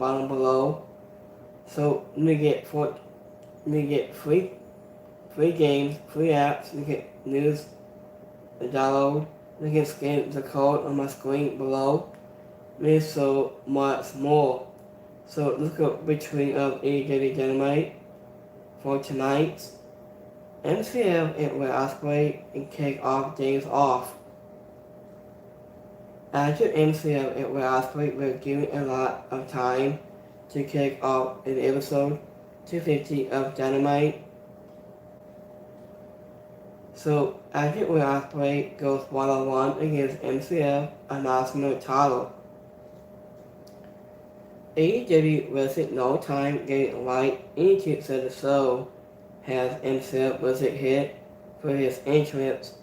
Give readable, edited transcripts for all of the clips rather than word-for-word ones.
bottom below. So you get free games, free apps, you get news to download, you can scan the code on my screen below. There's so much more. So look up between of AEW Dynamite for tonight. MCF and Will Ospreay and kick off days off. After MCF and Will Ospreay were given a lot of time to kick off an episode 250 of Dynamite. So after Will Ospreay goes one-on-one against MCF, a national title. AEW wasted no time getting right into the show as MCF was a hit for his entrance.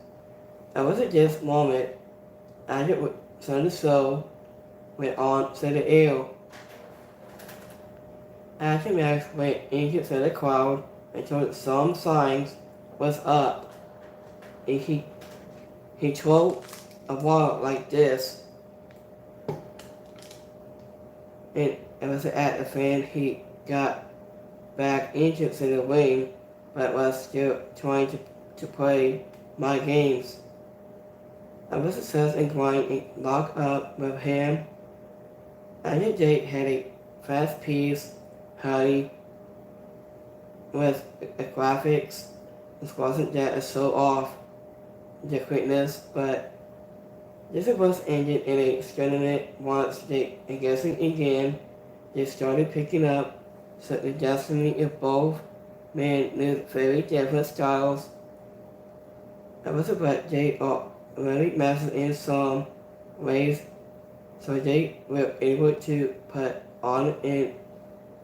It wasn't just moment after the show went on to the air. After Max went into the crowd and told some signs was up. He threw a ball like this. And it was at the fan he got back into the ring, but was still trying to play my games. I was success in going and locked up with him. After Jake had a fast piece, honey, with the graphics. This wasn't that to show off the quickness, but this was ended in a tournament once they guessing again. They started picking up so the destiny of both men knew very different styles. It was about they are really mastered in some ways, so they were able to put on an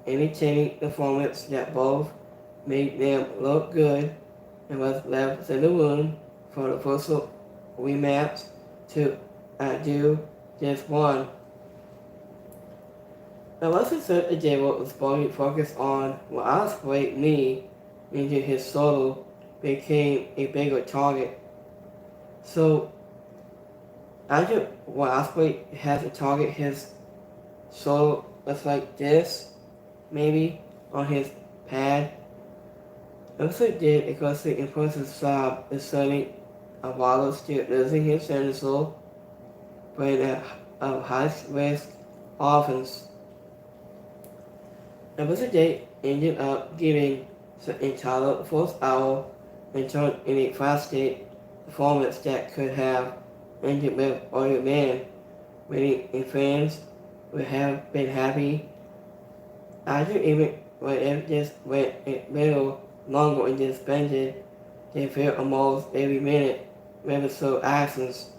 entertaining performance that both made them look good and was left in the room for the first rematch to do this one. The lesson said the devil was focused on what Ospreay me into his solo became a bigger target. So after what Ospreay has to target his solo looks like this, maybe on his pad. It also did because the impressive job is sending a Waddle still losing his central, but in a high risk offense. The day ended up giving the entire fourth hour and turned in a fast-state performance that could have ended with other men winning, and fans would have been happy. After even when it just went a little longer and suspended, they felt almost every minute with so actions.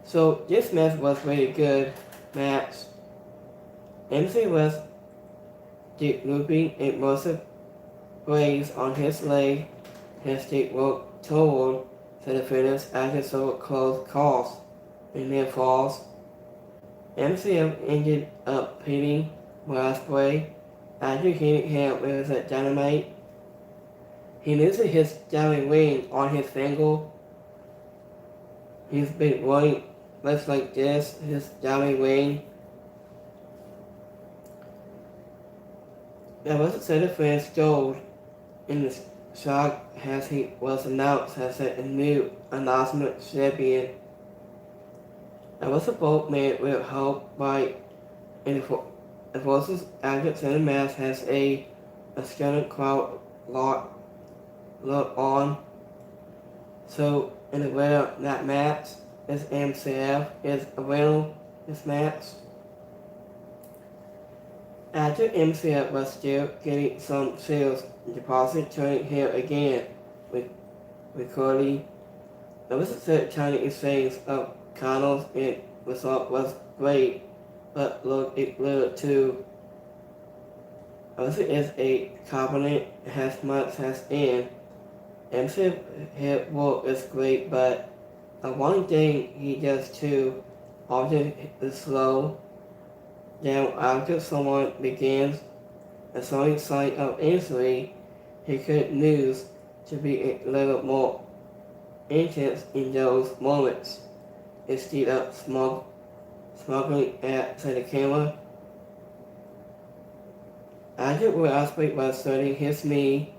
So this match was really good match. MC was looping a massive blaze on his leg as they worked toward the finish after several close calls and near falls. MCM ended up pinning Ospreay after hitting him with a dynamite. He loses his down ring on his finger. He's been running less like this, his down ring. There was a set of fans gold in the shock as he was announced as a new announcement champion. There was a boat made with help by the forces active center mass has a scanner crowd look on. So in the winner of that match is MCF is a winner this match. After MCF was still getting some sales deposit turning here again with Cody. There was a set Chinese things of Connell's and result was great, but look it little too. Also is a component as much as in. MCF hit work is great, but the one thing he does too often is slow. Then after someone begins a showing sign of injury, he could use to be a little more intense in those moments instead of smuggling at the camera. After Will Ospreay was turning his knee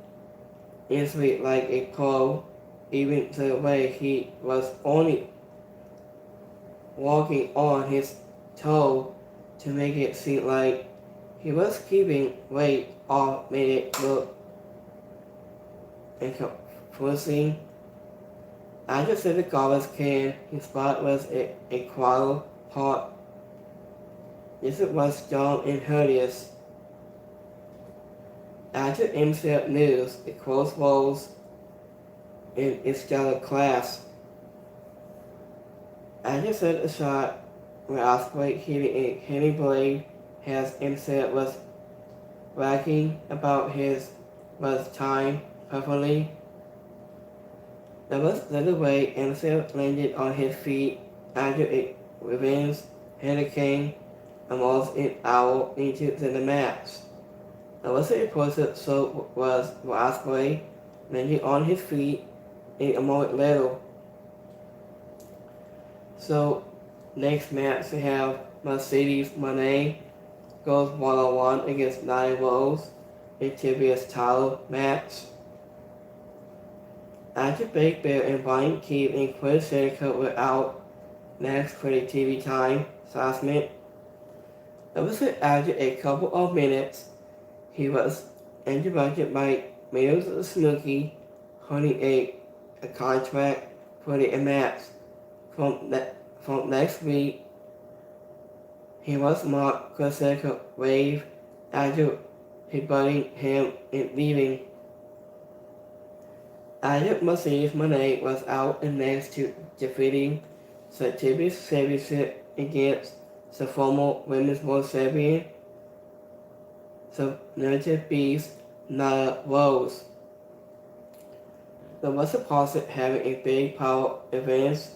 instantly like a pro, even the way he was only walking on his toe to make it seem like he was keeping weight off made it look confusing. After the garbage can, his spot was a quarter pot. This was strong and hideous. After MCF News, the close roles in its stellar class. After the shot where Ospreay hitting a heavy blade as MCF was bragging about his was timed perfectly. There was little way MCF landed on his feet after a revenge hurricane almost an hour into the match. There was a person so was Ospreay landing on his feet a moment later. So next match we have Mercedes Moné goes one-on-one against Nia Rose, a previous title match. After Big Bear and Brian Keith and Chris Jericho were out next for the TV time announcement, it was after a couple of minutes he was interrupted by Miz Snooki holding a contract for the match. From next week, he was marked Chris Jericho wave after headbutting him and leaving. After Mercedes Moné was out and next to defeating the TV Championship against the former Women's World Champion, the narrative beast Nia Rose. There was a process having a big power advance.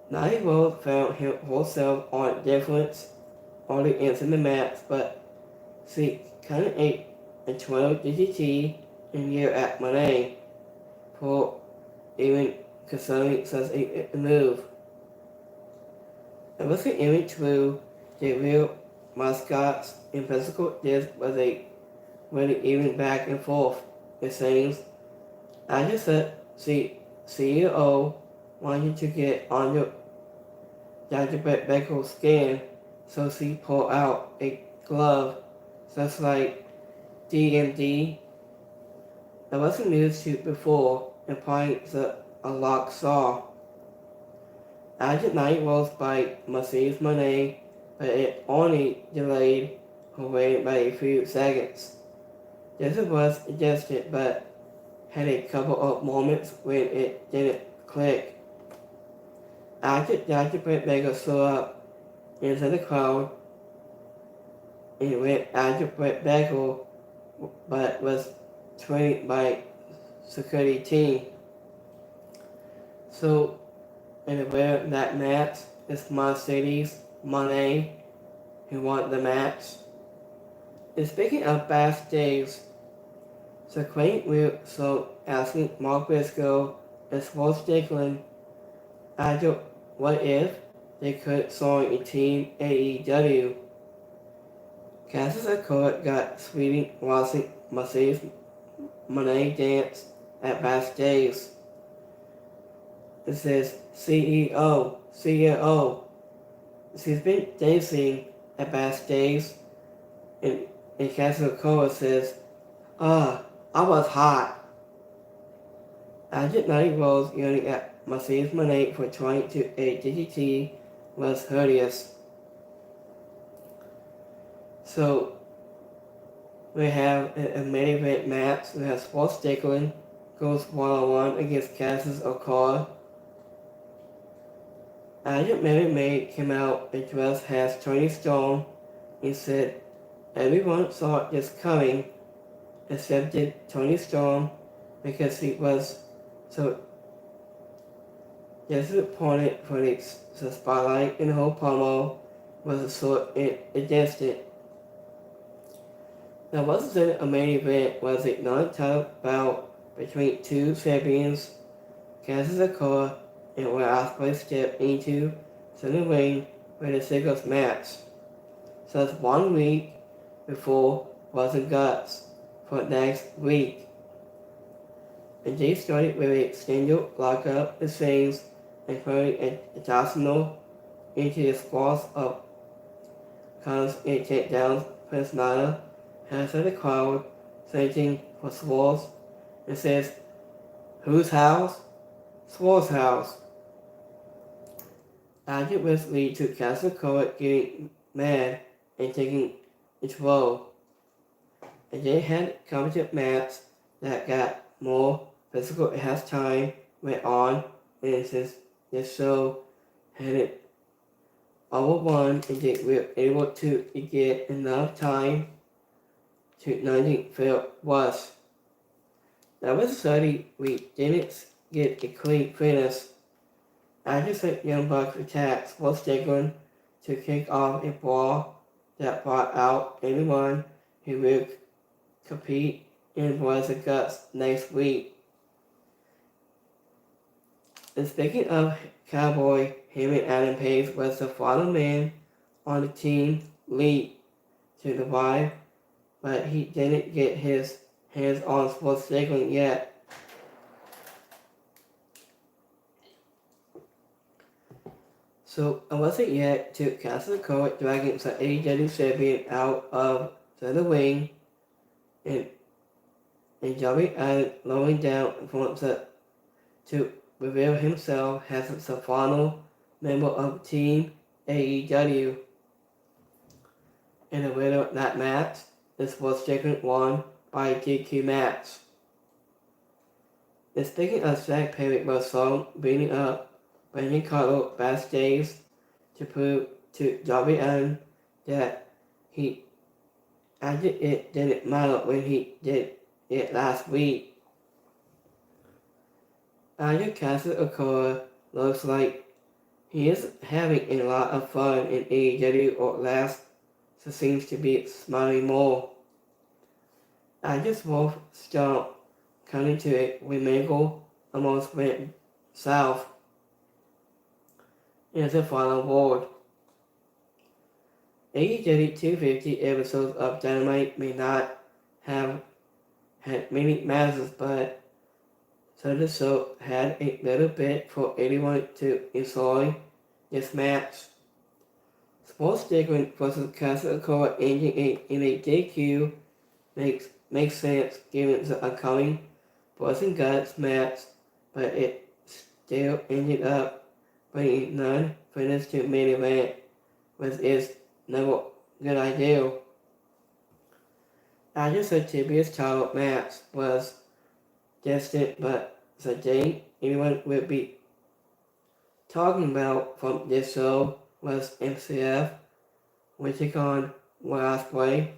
Nia Rose found herself on defense early into the match, but she kind of ate a 12 DDT in year at Moné for even considering such a move. It wasn't even true the real mascots in physical disc was a really even back and forth. It seems. I just said the CEO wanted to get under Dr. Beckel's skin, so she pulled out a glove just like DMD. There wasn't news to before, implying a lock saw. After Night Rose by Mercedes Moné, but it only delayed her waiting by a few seconds. This was adjusted, but had a couple of moments when it didn't click. After Dr. Britt Baker stood up into the crowd and went after Britt Baker, but was trained by security team. So, in the winner of that match is Mercedes Moné, who won the match. And speaking of backstage, the Queen will so asking Mark Briscoe and Swerve Strickland after what if they could join a team AEW. Cassius Accord got sweeping watching Mercedes Moné dance at backstage. It says CEO. She's been dancing at backstage, and Cassius Accord says, I was hot. After Night Rose yelling at Mercedes Moné for trying to a DDT was hideous. So we have a main event match. We have Swerve Strickland goes one-on-one against Cassius Accord. After Mary May came out and dressed as Tony Storm and said everyone saw this coming except Tony Storm because he was so disappointed for the spotlight in the whole promo was a sort against it. There wasn't a main event, was it not a bout between two champions, Cassius Accord and where Ospreay stepped into the ring for the singles match. So it's 1 week before Blood and Guts for next week. And they started with a single lockup the scenes and putting an additional into the squash of counts and takedowns. Personata has the crowd searching for Swords and says, "Whose house?" "Swords' house." After which lead to Castle Court getting mad and taking its role. And they had competitive match that got more physical as time went on, and since the show had it overrun and they were able to get enough time to nothing felt worse. That was 30 we didn't get a clean finish. After some Young Bucks attacks was taken to kick off a brawl that brought out anyone who will compete in Blood and Guts next week. And speaking of Cowboy, him and Adam Page was the final man on the team lead to survive, but he didn't get his hands on Sports Strickland yet. So I wasn't yet to Castle Court dragging the AEW champion out of the ring and Joey Allen lowering down from to reveal himself as the final member of Team AEW. And the winner of that match is Sports Strickland won by a DQ match. And speaking of Zack Perry was song beating up Brandon Carlo backstage to prove to Darby Allin that he acted it didn't matter when he did it last week. After Castle Okora looks like he is having a lot of fun in AEW or last, so seems to be smiling more. After Wolf Stomp coming to it, Remangle almost went south in the final ward. AEW 250 episodes of Dynamite may not have had many matches, but so the show had a little bit for anyone to enjoy this match. Sports Strickland versus Castle Court ending in a DQ makes sense given the upcoming Blood and Guts match, but it still ended up bringing non-finish to main event, which is never a good idea. After the previous title match was distant, but the thing anyone would be talking about from this show was MCF, which took on Ospreay.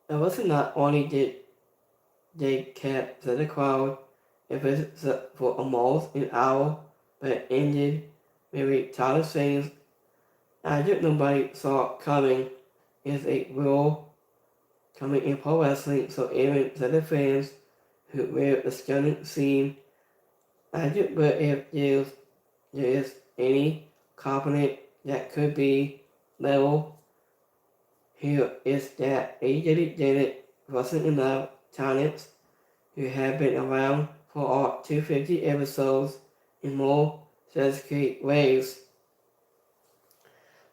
It was not only did they kept the crowd invested for almost an hour, but it ended with a title scenes after nobody saw coming is a rule coming in pro wrestling, so even the fans who wear the stunning scene after, but if there is any component that could be level here is that AEW didn't wasn't enough talents who have been around for all 250 episodes in more sophisticated ways.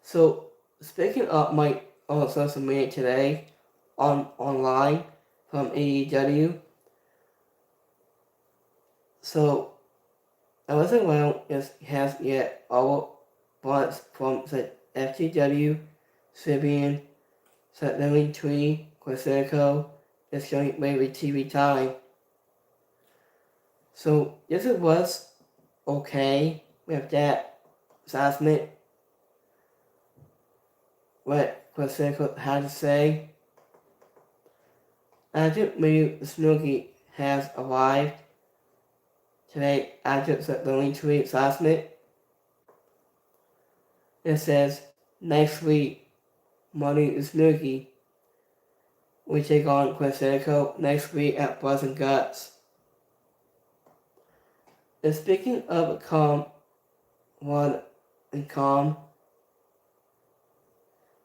So speaking of my on social media today, online from AEW. So I wasn't well as has yet all once from the FTW, Sibian, Sutherland Tree, Quasico, is showing maybe TV time. So this was okay with that assessment. What Quasico had to say. Agent Mayu Snooki has arrived today after the lonely tweet assessment. It says next week Money Snooki we take on Quasico next week at Blood and Guts. And speaking of one and calm.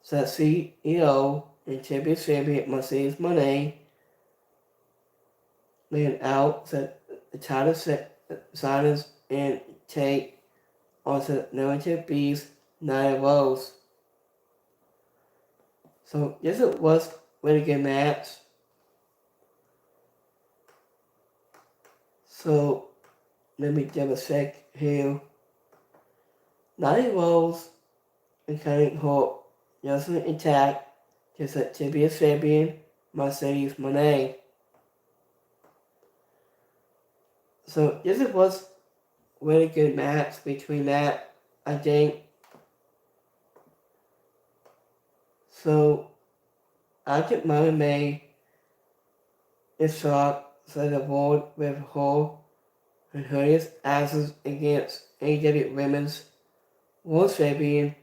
So CEO and champion Mercedes Monet laid out that the title signers and take on the narrative beast Nine Rose. So this was really good match. So let me double check here. Nine Rose and Cunning Hope Johnson attack to the champion Mercedes Monet. So this was really good match between that, I think. So I think Mary May is shocked to the board with her and her asses against AEW Women's World Champion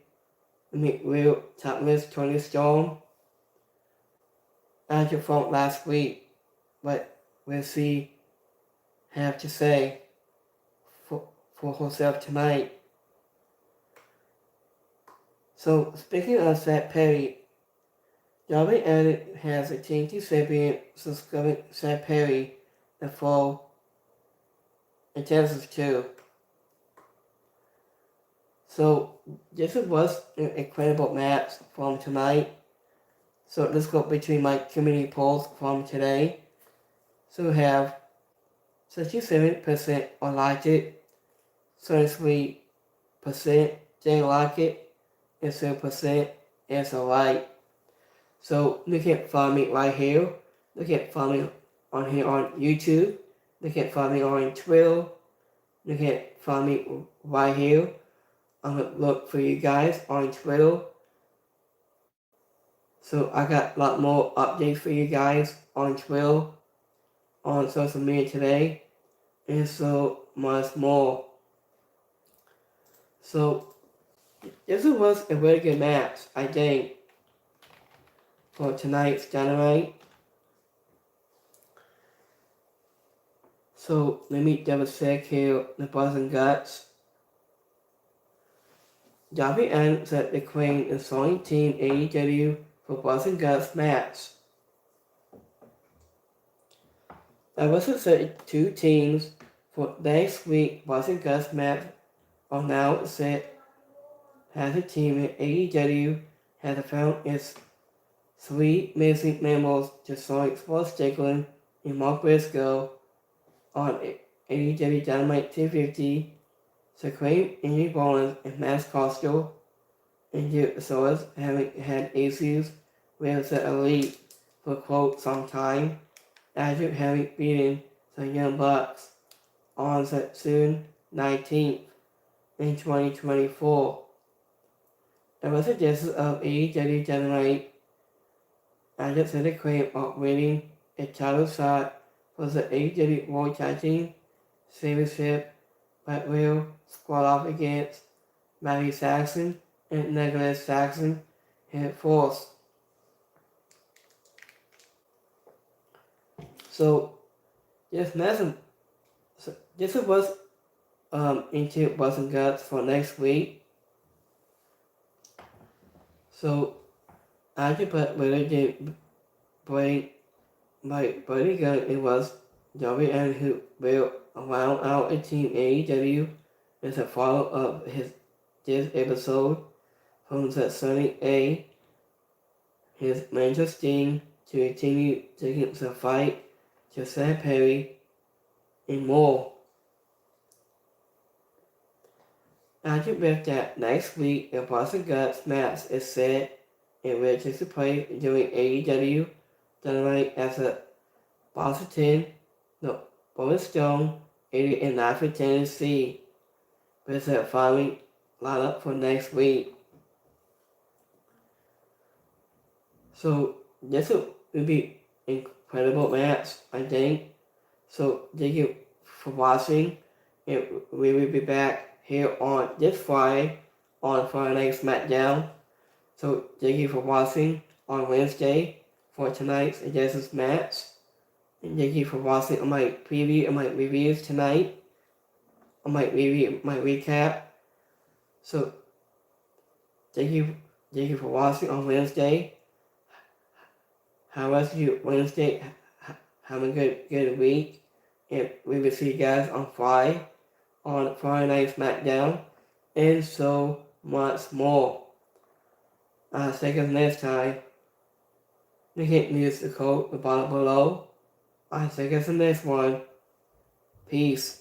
McWill Topless Tony Storm after from last week. But we'll see have to say for herself tonight. So speaking of Seth Perry, Darby Allin has a TNT champion subscribing Seth Perry the fall in Texas too. So this was an incredible match from tonight. So let's go between my community polls from today. So we have 67% I like it, 33% didn't like it, and 7% is alright. So you can find me right here. You can find me on here on YouTube. You can find me on Twitter. You can find me right here. I'm gonna look for you guys on Twitter. So I got a lot more updates for you guys on Twitter, on social media today, and so much more. So this was a really good match, I think, for tonight's Dynamite. So let me double check here the Buzz and Guts. Darby Allin said the Queen is joining Team AEW for Buzz and Guts match. I was set two teams for next week. Buzz and Guts match are now set. As a team in AEW has found its three missing members to join Sports Strickland and Mark Briscoe on AEW Dynamite 250. Supreme Indy Rollins and Max Costa and Uso's having had issues with the Elite for quote some time after having beaten the Young Bucks on June 19th in 2024. There was a suggestion of AEW Dynamite after the claim of winning a title shot for the AEW World Tag Team Championship, but will squad off against Matty Saxon and Nicholas Saxon in force. So this was into Buzz and Guts for next week. So I could put whether they break my bodyguard, it was Darby Allin who will round out a team AEW as a follow of this episode from the Sunny A. His mentor Sting to continue taking the fight to Seth Perry and more. After with that, next week the Buzz and Guts match is set in which is to play during AEW Dynamite as a Boston, no, Boris Stone, 80 and 9 for Tennessee, with the following lineup for next week. So this will be an incredible match, I think. So thank you for watching, and we will be back here on this Friday on Friday Night SmackDown. So thank you for watching on Wednesday for tonight's Justice match. And thank you for watching on my preview and my reviews tonight. On my review, my recap. So Thank you for watching on Wednesday. How was your Wednesday? Have a good week. And we will see you guys on Friday Night SmackDown, and so much more. See you next time. You can use the code the bottom below. See you guys in the next one. Peace.